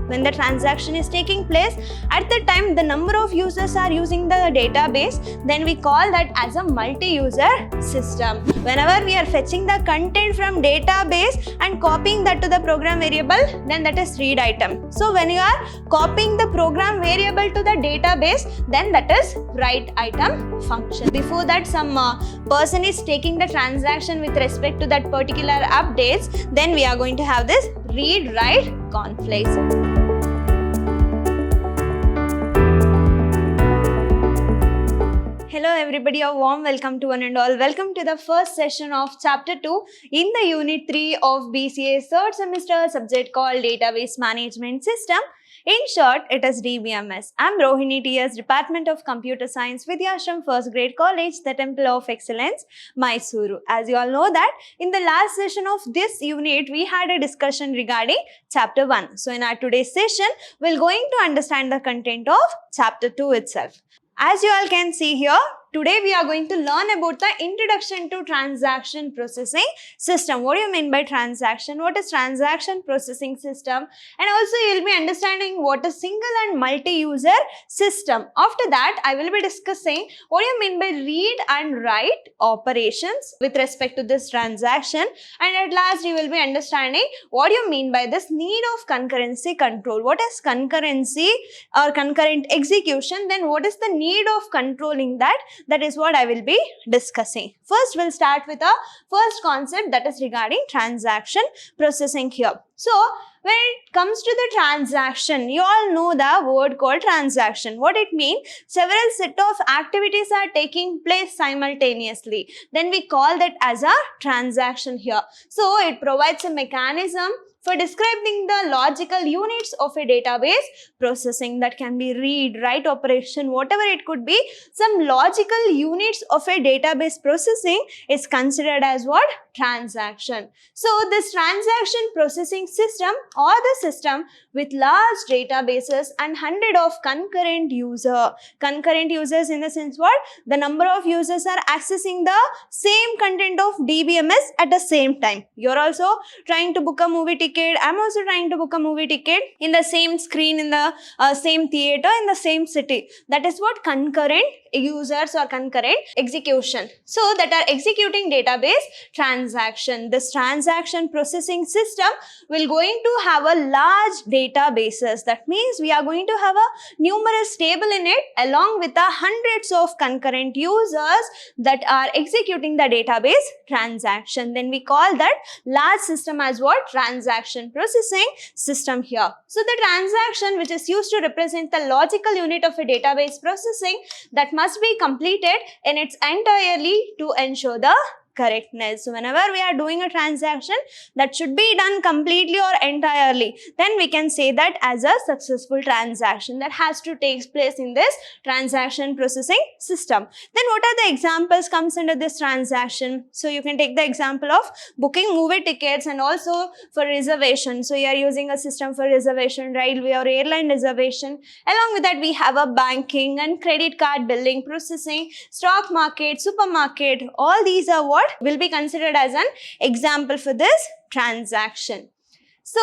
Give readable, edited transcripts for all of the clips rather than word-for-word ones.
when the transaction is taking place, at the time the number of users are using the database, then we call that as a multi-user system. Whenever we are fetching the content from database and copying that to the program variable, then that is read item. So when you are copying the program variable to the database, then that is write item function. Before that, some person is taking the transaction with respect to that particular updates, then we are going to have this read write conflicts. Hello everybody, a warm welcome to one and all. Welcome to the first session of chapter 2 in the unit 3 of B.Ca third semester subject called Database Management System. In short, it is Dbms. I'm Rohini TS, Department of Computer Science, Vidhyaashram First Grade College, the Temple of Excellence, MYSURU. As you all know that, in the last session of this unit, we had a discussion regarding chapter 1. So in our today's session, we're going to understand the content of chapter 2 itself. As you all can see here, today we are going to learn about the introduction to transaction processing system. What do you mean by transaction? What is transaction processing system? And also you will be understanding what is single and multi-user system. After that, I will be discussing what do you mean by read and write operations with respect to this transaction. And at last, you will be understanding what do you mean by this need of concurrency control. What is concurrency or concurrent execution? Then what is the need of controlling that? That is what I will be discussing. First, we'll start with the first concept, that is regarding transaction processing here. So, when it comes to the transaction, you all know the word called transaction. What it means? Several set of activities are taking place simultaneously. Then we call that as a transaction here. So, it provides a mechanism for describing the logical units of a database processing, that can be read, write operation, whatever it could be. Some logical units of a database processing is considered as what? Transaction. So this transaction processing system or the system with large databases and hundred of concurrent users in the sense what? The number of users are accessing the same content of DBMS at the same time. You're also trying to book a movie ticket. I'm also trying to book a movie ticket in the same screen, in the same theater, in the same city. That is what concurrent users or concurrent execution. So that are executing database transaction. This transaction processing system will going to have a large databases. That means we are going to have a numerous table in it along with the hundreds of concurrent users that are executing the database transaction. Then we call that large system as what? Transaction processing system here. So the transaction which is used to represent the logical unit of a database processing, that must be completed in its entirely to ensure the correctness. So whenever we are doing a transaction, that should be done completely or entirely, then we can say that as a successful transaction that has to take place in this transaction processing system. Then what are the examples comes under this transaction? So you can take the example of booking movie tickets and also for reservation. So you are using a system for reservation, railway or airline reservation. Along with that, we have a banking and credit card billing processing, stock market, supermarket. All these are what will be considered as an example for this transaction. So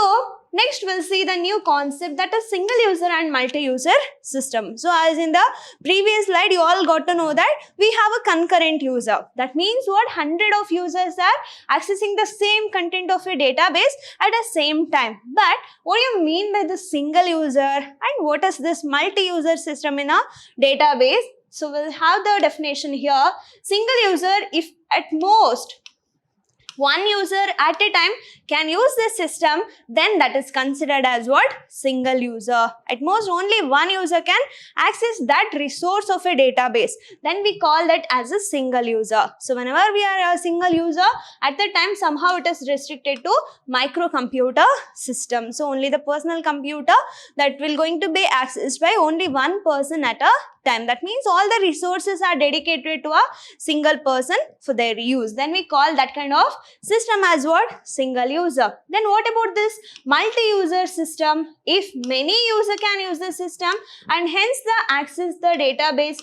next we'll see the new concept, that is single user and multi-user system. So as in the previous slide, you all got to know that we have a concurrent user. That means what? 100 of users are accessing the same content of a database at the same time. But what do you mean by the single user and what is this multi-user system in a database? So we'll have the definition here. Single user, if at most one user at a time can use this system, then that is considered as what? Single user. At most only one user can access that resource of a database. Then we call that as a single user. So whenever we are a single user, at the time somehow it is restricted to microcomputer system. So only the personal computer that will going to be accessed by only one person at a time. That means all the resources are dedicated to a single person for their use. Then we call that kind of system as what? Single user. Then what about this multi-user system? If many users can use the system and hence the access the database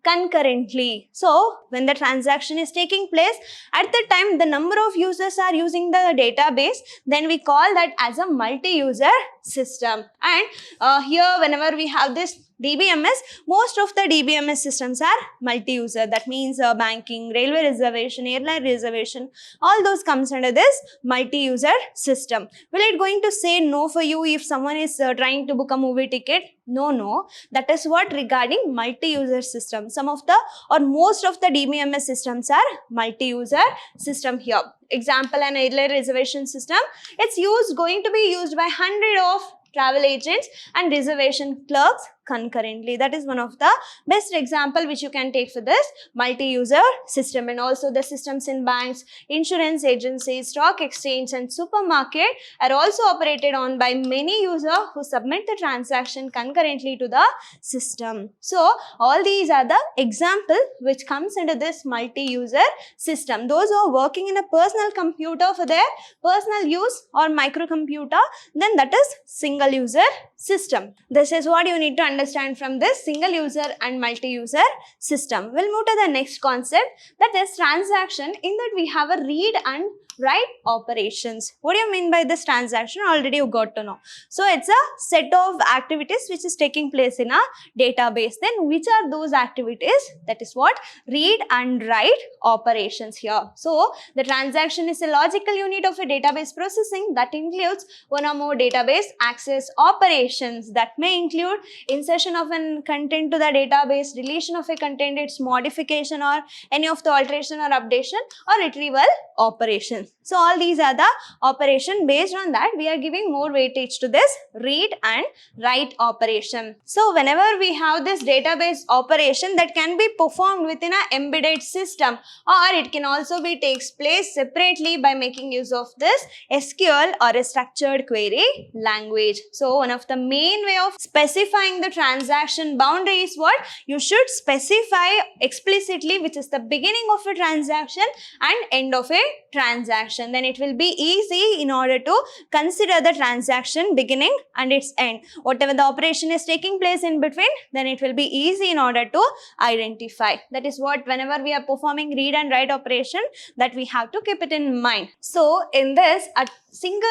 concurrently. So when the transaction is taking place, at the time the number of users are using the database, then we call that as a multi-user system. And here whenever we have this DBMS, most of the DBMS systems are multi-user. That means banking, railway reservation, airline reservation, all those comes under this multi-user system. Will it going to say no for you if someone is trying to book a movie ticket? No. That is what regarding multi-user system. Some of the or most of the DBMS systems are multi-user system here. Example, an airline reservation system. It's going to be used by 100 of travel agents and reservation clerks concurrently. That is one of the best example which you can take for this multi-user system. And also the systems in banks, insurance agencies, stock exchange and supermarket are also operated on by many users who submit the transaction concurrently to the system. So all these are the example which comes into this multi-user system. Those who are working in a personal computer for their personal use or microcomputer, then that is single user system. This is what you need to understand from this single user and multi-user system. We'll move to the next concept, that is transaction. In that we have a read and write operations. What do you mean by this transaction? Already you got to know. So it's a set of activities which is taking place in a database. Then which are those activities? That is what? Read and write operations here. So the transaction is a logical unit of a database processing that includes one or more database access operations that may include insertion of a content to the database, deletion of a content, its modification or any of the alteration or updation or retrieval operations. So all these are the operation. Based on that, we are giving more weightage to this read and write operation. So whenever we have this database operation that can be performed within an embedded system, or it can also be takes place separately by making use of this SQL or a structured query language. So one of the main way of specifying the transaction boundary is what? You should specify explicitly which is the beginning of a transaction and end of a transaction. Then it will be easy in order to consider the transaction beginning and its end. Whatever the operation is taking place in between, then it will be easy in order to identify. That is what whenever we are performing read and write operation, that we have to keep it in mind. So in this, a single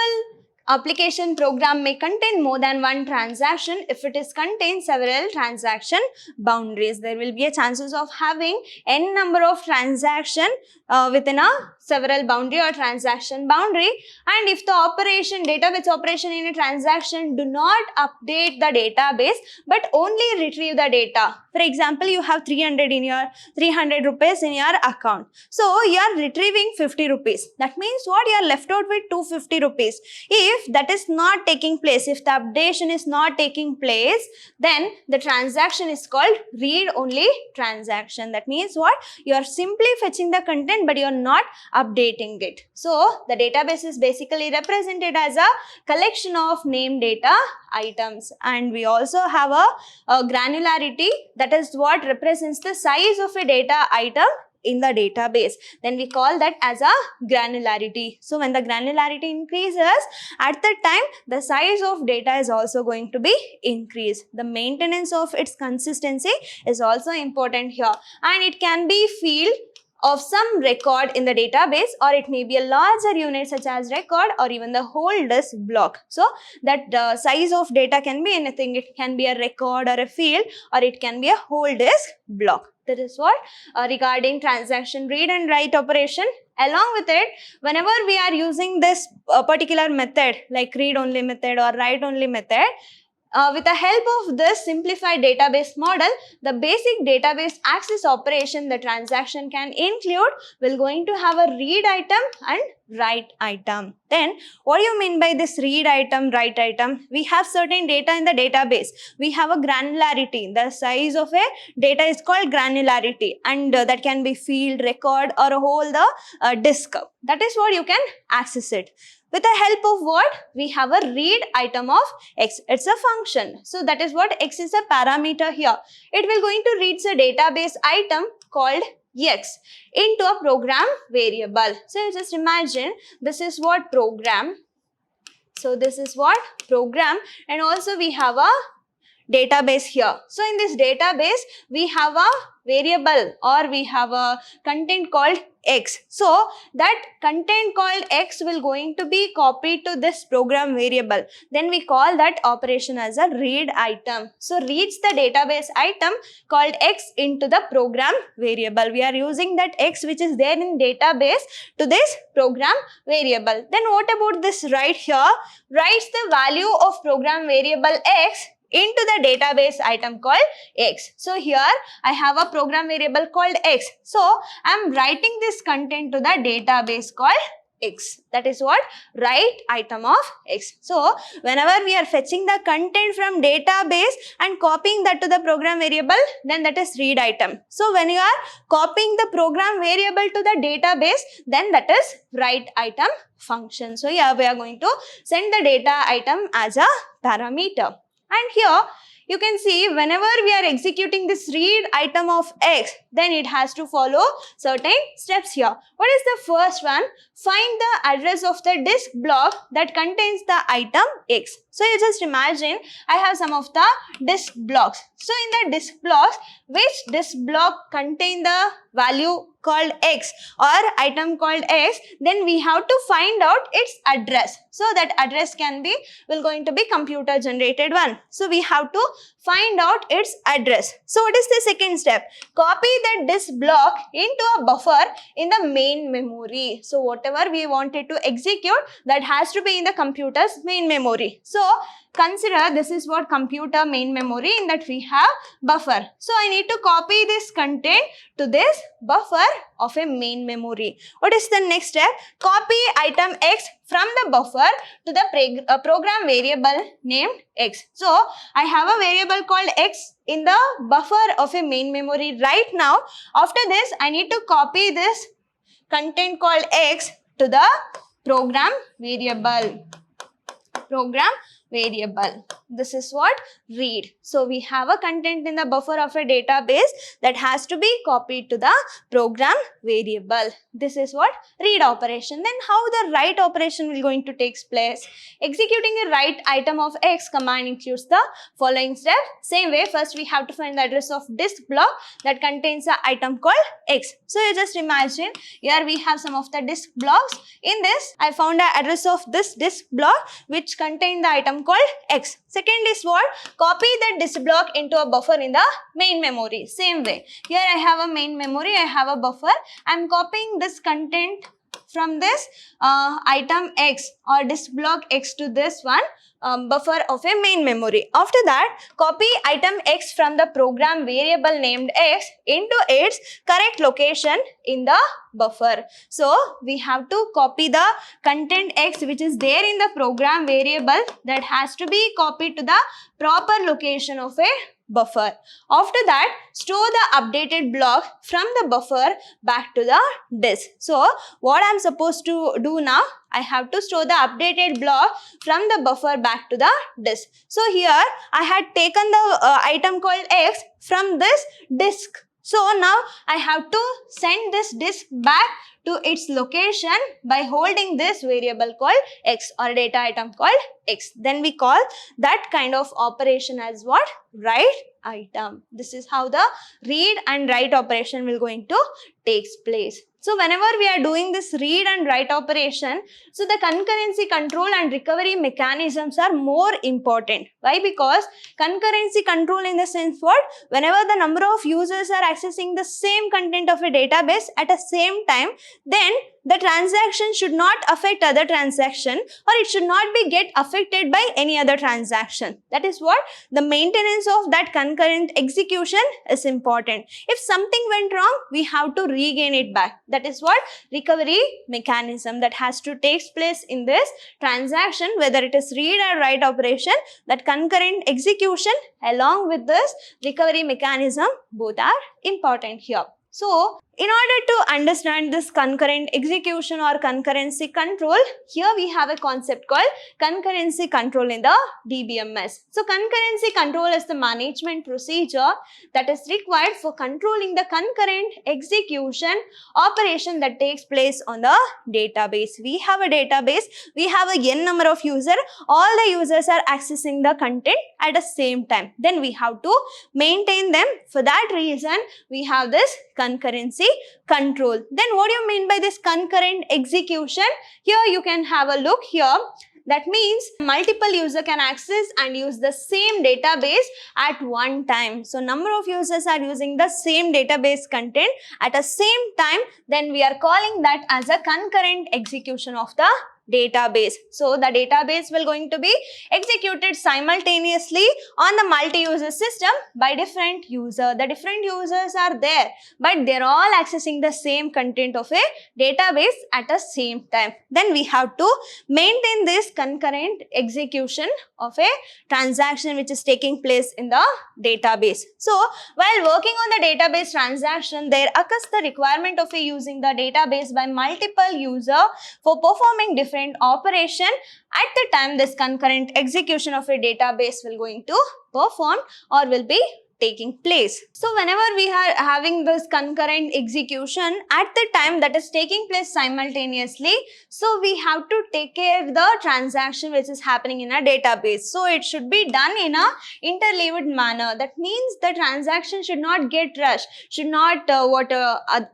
application program may contain more than one transaction if it is contains several transaction boundaries. There will be a chances of having n number of transaction within a several boundary or transaction boundary, and if the operation database operation in a transaction do not update the database but only retrieve the data. For example, you have 300 rupees in your account. So you are retrieving 50 rupees. That means what? You are left out with 250 rupees. If that is not taking place, if the updation is not taking place, then the transaction is called read only transaction. That means what? You are simply fetching the content but you are not updating it. So the database is basically represented as a collection of named data items, and we also have a granularity, that is what represents the size of a data item in the database. Then we call that as a granularity. So when the granularity increases, at that time the size of data is also going to be increased. The maintenance of its consistency is also important here, and it can be field of some record in the database, or it may be a larger unit such as record or even the whole disk block. So that size of data can be anything. It can be a record or a field, or it can be a whole disk block. That is what regarding transaction read and write operation. Along with it, whenever we are using this particular method like read only method or write only method, with the help of this simplified database model, the basic database access operation the transaction can include will going to have a read item and write item. Then what do you mean by this read item, write item? We have certain data in the database. We have a granularity. The size of a data is called granularity, and that can be field, record or a whole the disk. That is what you can access it. With the help of what? We have a read item of x. It's a function. So that is what x is a parameter here. It will going to read the database item called x into a program variable. So you just imagine this is what program. So this is what program, and also we have a database here. So in this database we have a variable or we have a content called x. So that content called x will going to be copied to this program variable. Then we call that operation as a read item. So reads the database item called x into the program variable. We are using that x which is there in database to this program variable. Then what about this right here? Writes the value of program variable x into the database item called x. So here I have a program variable called x. So I am writing this content to the database called x. That is what? Write item of x. So whenever we are fetching the content from database and copying that to the program variable, then that is read item. So when you are copying the program variable to the database, then that is write item function. So here we are going to send the data item as a parameter. And here you can see whenever we are executing this read item of x, then it has to follow certain steps here. What is the first one? Find the address of the disk block that contains the item x. So you just imagine I have some of the disk blocks. So in the disk blocks, which disk block contain the value called x or item called x, then we have to find out its address. So that address will going to be computer generated one. So we have to find out its address. So what is the second step? Copy that disk block into a buffer in the main memory. So whatever we wanted to execute, that has to be in the computer's main memory. So consider this is what computer main memory, in that we have buffer. So I need to copy this content to this buffer of a main memory. What is the next step? Copy item x from the buffer to the program variable named x. So I have a variable called x in the buffer of a main memory right now. After this, I need to copy this content called x to the program variable. This is what? Read. So we have a content in the buffer of a database that has to be copied to the program variable. This is what? Read operation. Then how the write operation will going to take place? Executing a write item of x command includes the following step. Same way, first we have to find the address of disk block that contains the item called x. So you just imagine here we have some of the disk blocks. In this, I found the address of this disk block which contain the item called x. Second is what? Copy that disk block into a buffer in the main memory. Same way. Here I have a main memory, I have a buffer. I am copying this content from this item x or disk block x to this one buffer of a main memory. After that, copy item x from the program variable named x into its correct location in the buffer. So we have to copy the content x which is there in the program variable, that has to be copied to the proper location of a buffer. After that, store the updated block from the buffer back to the disk. So what I am supposed to do now? I have to store the updated block from the buffer back to the disk. So here I had taken the item called x from this disk. So now I have to send this disk back to its location by holding this variable called x or data item called x. Then we call that kind of operation as what? Write item. This is how the read and write operation will going to takes place. So whenever we are doing this read and write operation, so the concurrency control and recovery mechanisms are more important. Why? Because concurrency control in the sense what? Whenever the number of users are accessing the same content of a database at the same time, then the transaction should not affect other transaction, or it should not be get affected by any other transaction. That is what? The maintenance of that concurrent execution is important. If something went wrong, we have to regain it back. That is what? Recovery mechanism that has to take place in this transaction, whether it is read or write operation, that concurrent execution along with this recovery mechanism, both are important here. So In order to understand this concurrent execution or concurrency control, here we have a concept called concurrency control in the DBMS. So concurrency control is the management procedure that is required for controlling the concurrent execution operation that takes place on the database. We have a database, we have a n number of users, all the users are accessing the content at the same time. Then we have to maintain them. For that reason, we have this concurrency control. Then what do you mean by this concurrent execution? Here you can have a look here. That means multiple users can access and use the same database at one time. So number of users are using the same database content at the same time, then we are calling that as a concurrent execution of the database. So the database will going to be executed simultaneously on the multi-user system by different user. The different users are there, but they're all accessing the same content of a database at the same time. Then we have to maintain this concurrent execution of a transaction which is taking place in the database. So while working on the database transaction, there occurs the requirement of using the database by multiple users for performing different operation. At the time this concurrent execution of a database will going to perform or will be taking place. So whenever we are having this concurrent execution at the time that is taking place simultaneously, so we have to take care of the transaction which is happening in a database. So it should be done in a interleaved manner. That means the transaction should not get rushed, should not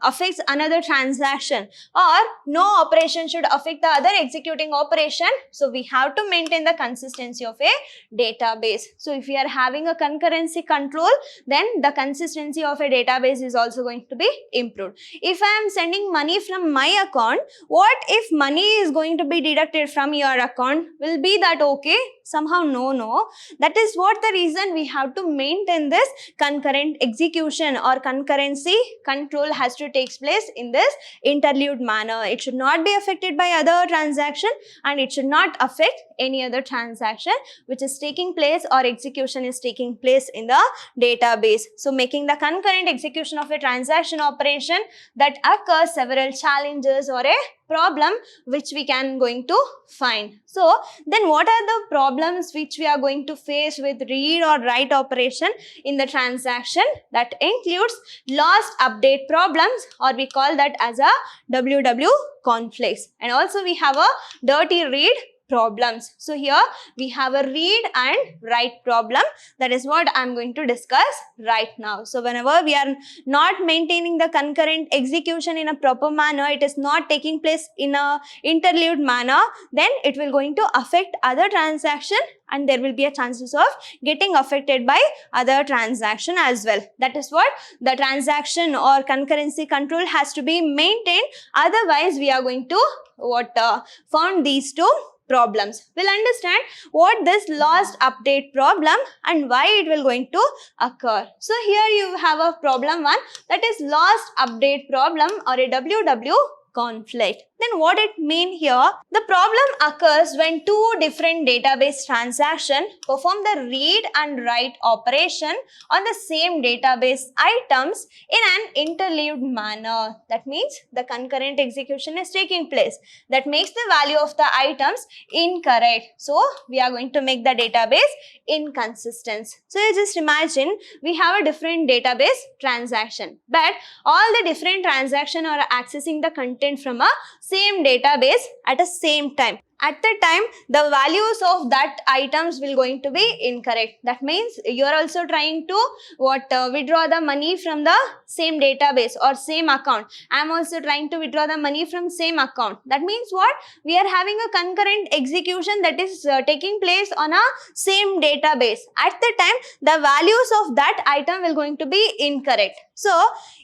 affects another transaction, or no operation should affect the other executing operation. So we have to maintain the consistency of a database. So if we are having a concurrency control, then the consistency of a database is also going to be improved. If I am sending money from my account, what if money is going to be deducted from your account? Will be that okay? Somehow no. That is what the reason we have to maintain this concurrent execution or concurrency control has to take place in this interleaved manner. It should not be affected by other transaction and it should not affect any other transaction which is taking place or execution is taking place in the database. So making the concurrent execution of a transaction operation that occurs several challenges or a problem which we can going to find. So then what are the problems which we are going to face with read or write operation in the transaction? That includes lost update problems, or we call that as a WW conflicts, and also we have a dirty read problems. So here we have a read and write problem. That is what I am going to discuss right now. So whenever we are not maintaining the concurrent execution in a proper manner, it is not taking place in a interleaved manner, then it will going to affect other transaction and there will be a chances of getting affected by other transaction as well. That is what the transaction or concurrency control has to be maintained. Otherwise we are going to found these two problems. We'll understand what this lost update problem and why it will going to occur. So here you have a problem 1, that is lost update problem or a WW conflict. Then what it mean here? The problem occurs when two different database transactions perform the read and write operation on the same database items in an interleaved manner. That means the concurrent execution is taking place. That makes the value of the items incorrect. So we are going to make the database inconsistent. So you just imagine we have a different database transaction, but all the different transactions are accessing the content from a same database at the same time. At the time, the values of that items will going to be incorrect. That means you are also trying to withdraw the money from the same database or same account. I am also trying to withdraw the money from same account. That means what? We are having a concurrent execution that is taking place on a same database. At the time, the values of that item will going to be incorrect. So,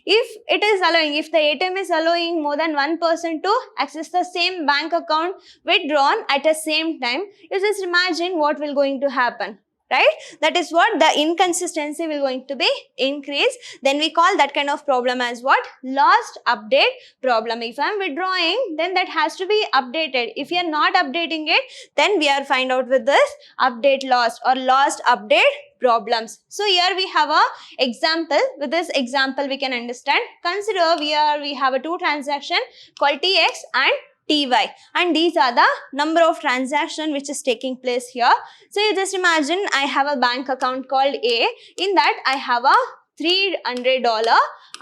if it is allowing, if the ATM is allowing more than one person to access the same bank account withdrawn at the same time, you just imagine what will going to happen. right? That is what the inconsistency will going to be increased. Then we call that kind of problem as what? Lost update problem. If I am withdrawing, then that has to be updated. If you are not updating it, then we are find out with this update lost or lost update problems. So here we have a example. With this example we can understand. Consider we have a two transaction called TX and TY, and these are the number of transaction which is taking place here. So you just imagine I have a bank account called A. In that I have a $300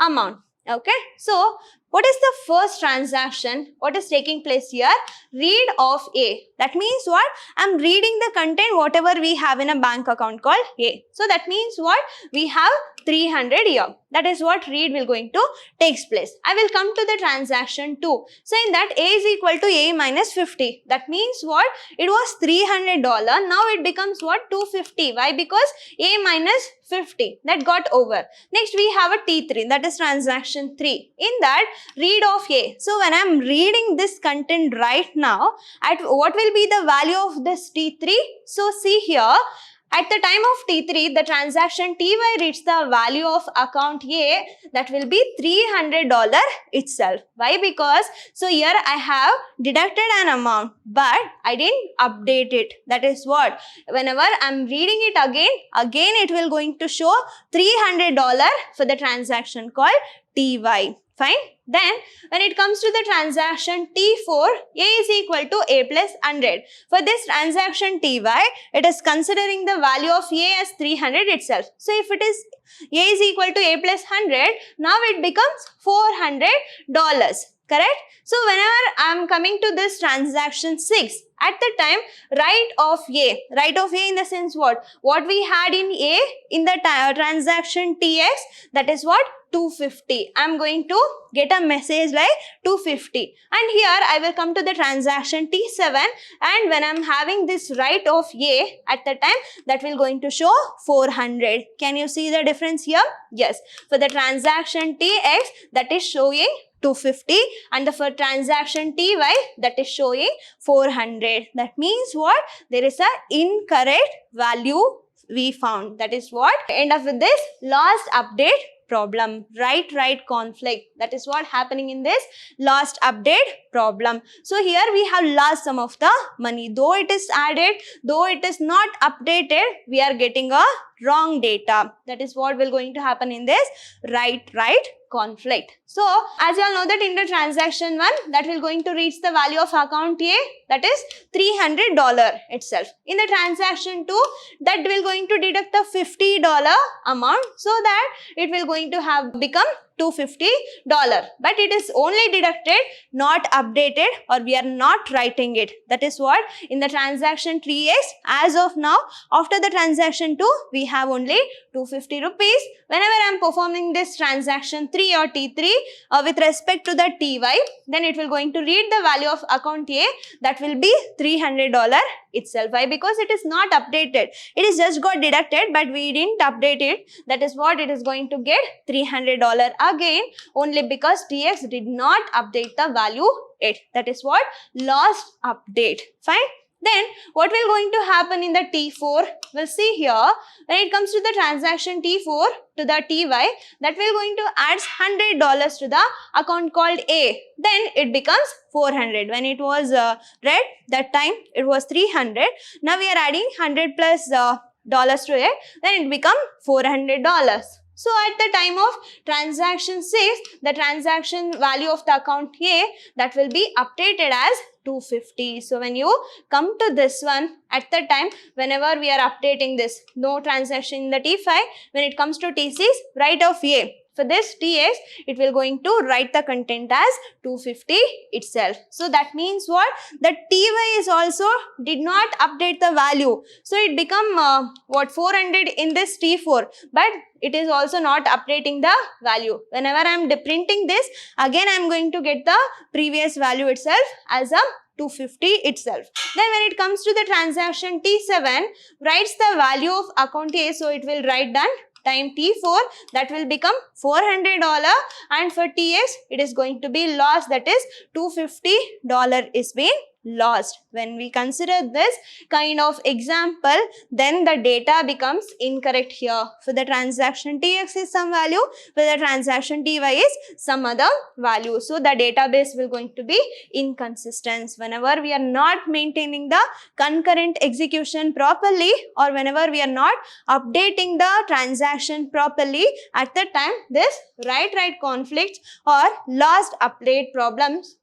amount. Okay, so what is the first transaction? What is taking place here? Read of A. That means what? I am reading the content whatever we have in a bank account called A. So that means what? We have 300 here. That is what read will going to takes place. I will come to the transaction 2. So in that A is equal to A minus 50. That means what? It was $300. Now it becomes what? 250. Why? Because A minus 50. That got over. Next we have a T3. That is transaction 3. In that read of A. So when I am reading this content right now, at what will be the value of this T3? So see here. At the time of T3, the transaction TY reads the value of account A, that will be $300 itself. Why? Because, so here I have deducted an amount, but I didn't update it. That is what? Whenever I'm reading it again it will going to show $300 for the transaction called TY. Fine. Then when it comes to the transaction T4, A is equal to A plus 100. For this transaction TY, it is considering the value of A as 300 itself. So if it is A is equal to A plus 100, now it becomes $400. Correct? So whenever I am coming to this transaction 6, at the time, right of A in the sense what? What we had in A in the transaction TX, that is what? 250. I am going to get a message like 250. And here I will come to the transaction T7, and when I am having this right of A at the time, that will going to show 400. Can you see the difference here? Yes. For the transaction TX, that is showing 250, and for transaction TY, that is showing 400. That means what? There is a incorrect value we found. That is what? End up with this lost update problem, right conflict. That is what happening in this lost update problem. So here we have lost some of the money. Though it is added, though it is not updated, we are getting a wrong data. That is what will going to happen in this right conflict. So as you all know that in the transaction 1, that will going to reach the value of account A, that is $300 itself. In the transaction 2, that will going to deduct the $50 amount, so that it will going to have become $250, but it is only deducted, not updated, or we are not writing it. That is what in the transaction 3x, as of now, after the transaction 2, we have only 250 rupees. Whenever I am performing this transaction 3 or T3 with respect to the TY, then it will going to read the value of account A, that will be $300 itself. Why? Because it is not updated. It is just got deducted, but we didn't update it. That is what it is going to get $300 again, only because TX did not update the value 8. That is what? Lost update. Fine. Then what will going to happen in the T4? We'll see here. When it comes to the transaction T4 to the TY, that will going to add $100 to the account called A. Then it becomes 400. When it was read, that time it was 300. Now we are adding 100 plus dollars to it. Then it become $400. So at the time of transaction 6, the transaction value of the account A, that will be updated as 250. So when you come to this one, at the time, whenever we are updating this, no transaction in the T5, when it comes to T6, write of A. For this TX, it will going to write the content as 250 itself. So that means what? The TY is also did not update the value. So it become what 400 in this T4, but it is also not updating the value. Whenever I am printing this, again I am going to get the previous value itself as a 250 itself. Then when it comes to the transaction T7, writes the value of account A, so it will write done time T4, that will become $400, and for TX it is going to be lost, that is $250 is being lost. When we consider this kind of example, then the data becomes incorrect here. For the transaction Tx is some value, for the transaction Ty is some other value. So the database will going to be inconsistent. Whenever we are not maintaining the concurrent execution properly, or whenever we are not updating the transaction properly, at the time this write-write conflicts or lost update problems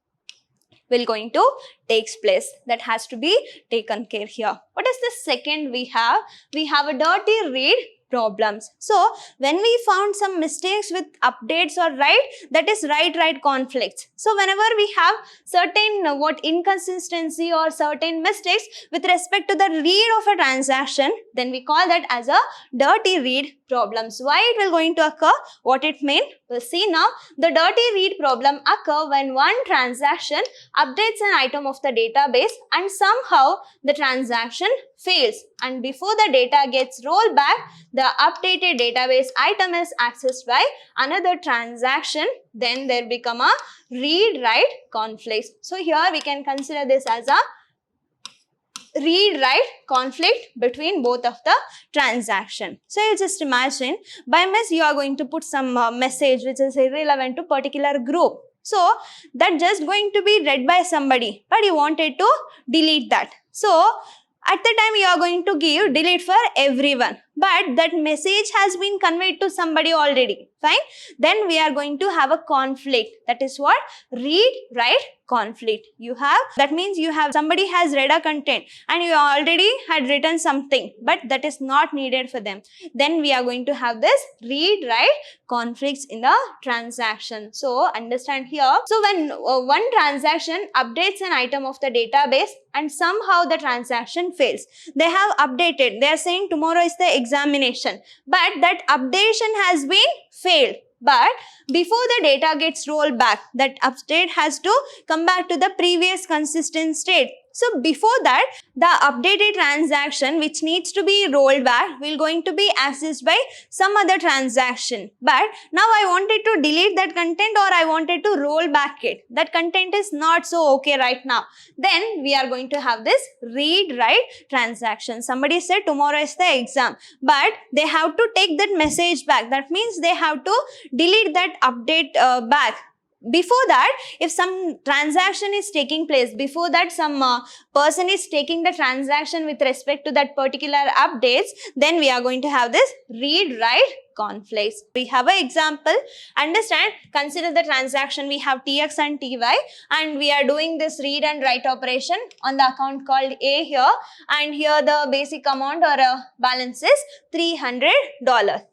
will going to takes place. That has to be taken care here. What is the second we have? We have a dirty read problems. So when we found some mistakes with updates or write, that is write-write conflicts. So whenever we have certain inconsistency or certain mistakes with respect to the read of a transaction, then we call that as a dirty read problems. Why it will going to occur? What it mean? We'll see now. The dirty read problem occur when one transaction updates an item of the database and somehow the transaction fails, and before the data gets rolled back, the updated database item is accessed by another transaction. Then there become a read-write conflict. So here we can consider this as a read-write conflict between both of the transaction. So you just imagine, by miss you are going to put some message which is irrelevant to particular group. So that just going to be read by somebody, but you wanted to delete that. So at the time you are going to give delete for everyone, but that message has been conveyed to somebody already. Fine. Then we are going to have a conflict. That is what? Read-write conflict. That means you have somebody has read a content and you already had written something, but that is not needed for them. Then we are going to have this read-write conflicts in the transaction. So understand here. So when one transaction updates an item of the database and somehow the transaction fails, they have updated. They are saying tomorrow is the examination, but that updation has been failed. But before the data gets rolled back, that update has to come back to the previous consistent state. So before that, the updated transaction which needs to be rolled back will going to be accessed by some other transaction. But now I wanted to delete that content or I wanted to roll back it. That content is not so okay right now. Then we are going to have this read-write transaction. Somebody said tomorrow is the exam, but they have to take that message back. That means they have to delete that update back. Before that, if some transaction is taking place, before that some person is taking the transaction with respect to that particular updates, then we are going to have this read-write conflicts. We have an example. Understand, consider the transaction. We have Tx and Ty and we are doing this read and write operation on the account called A here, and here the basic amount or balance is $300.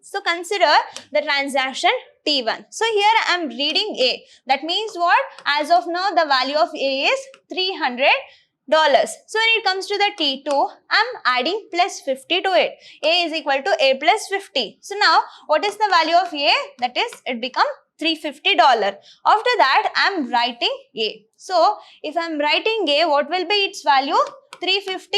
So consider the transaction T1. So here I am reading A. That means what? As of now the value of A is $300. So when it comes to the T2, I am adding plus 50 to it. A is equal to A plus 50. So now what is the value of A? That is, it become $350. After that I am writing A. So if I am writing A, what will be its value? $350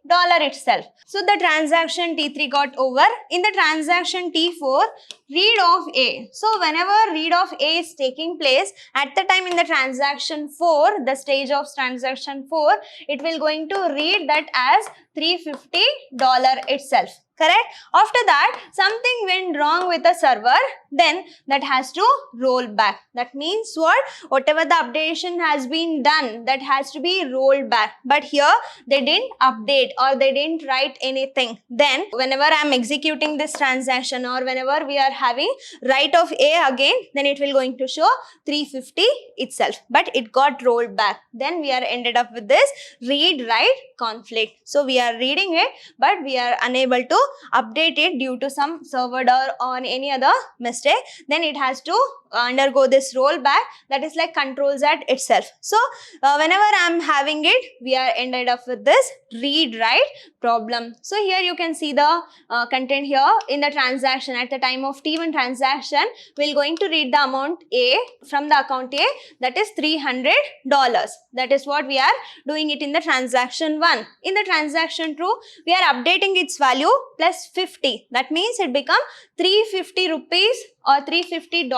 itself. So the transaction T3 got over. In the transaction T4, read of A. So whenever read of A is taking place, at the time in the transaction 4, the stage of transaction 4, it will going to read that as $350 itself. Correct? After that, something went wrong with the server, then that has to roll back. That means what? Whatever the updation has been done, that has to be rolled back. But here, they didn't update or they didn't write anything. Then, whenever I am executing this transaction or whenever we are having write of A again, then it will going to show 350 itself. But it got rolled back. Then we are ended up with this read-write conflict. So we are reading it, but we are unable to update it due to some server error or any other mistake. Then it has to undergo this rollback, that is like control Z itself. So whenever I am having it, we are ended up with this read-write problem. So here you can see the content here in the transaction. At the time of T1 transaction, we are going to read the amount A from the account A, that is $300. That is what we are doing it in the transaction 1. In the transaction 2, we are updating its value plus 50. That means it become 350 rupees or $350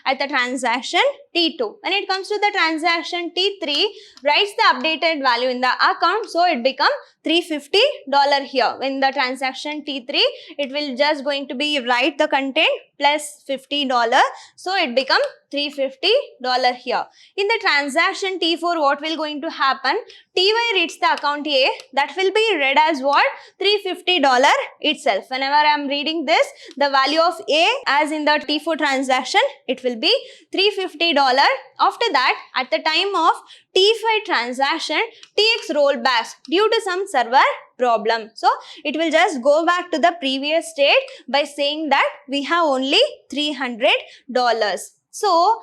at the transaction T2. When it comes to the transaction T3, writes the updated value in the account, so it become $350 here. In the transaction T3, it will just going to be write the content plus $50, so it become $350 here. In the transaction T4, what will going to happen? TY reads the account A, that will be read as what? $350 itself. Whenever I am reading this, the value of A as in the T4 transaction, it will be $350. After that, at the time of T5 transaction, TX rollbacks due to some server problem. So, it will just go back to the previous state by saying that we have only $300. So,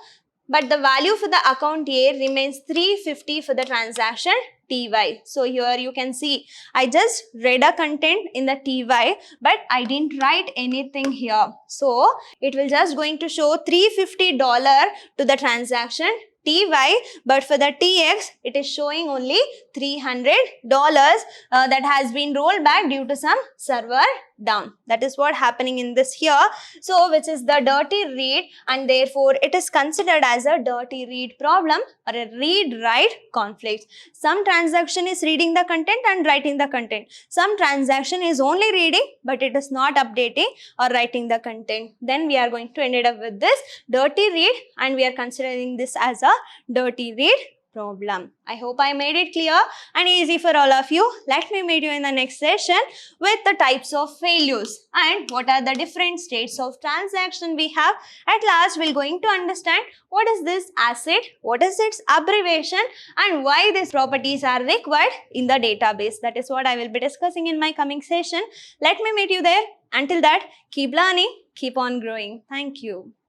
but the value for the account A remains $350 for the transaction TY. So, here you can see, I just read a content in the TY, but I didn't write anything here. So, it will just going to show $350 to the transaction TY, but for the TX, it is showing only $300 that has been rolled back due to some server down. That is what happening in this here. So, which is the dirty read, and therefore, it is considered as a dirty read problem or a read-write conflict. Some transaction is reading the content and writing the content. Some transaction is only reading, but it is not updating or writing the content. Then we are going to end up with this dirty read, and we are considering this as a dirty read problem. I hope I made it clear and easy for all of you. Let me meet you in the next session with the types of failures and what are the different states of transaction we have. At last, we're going to understand what is this asset, what is its abbreviation, and why these properties are required in the database. That is what I will be discussing in my coming session. Let me meet you there. Until that, keep learning, keep on growing. Thank you.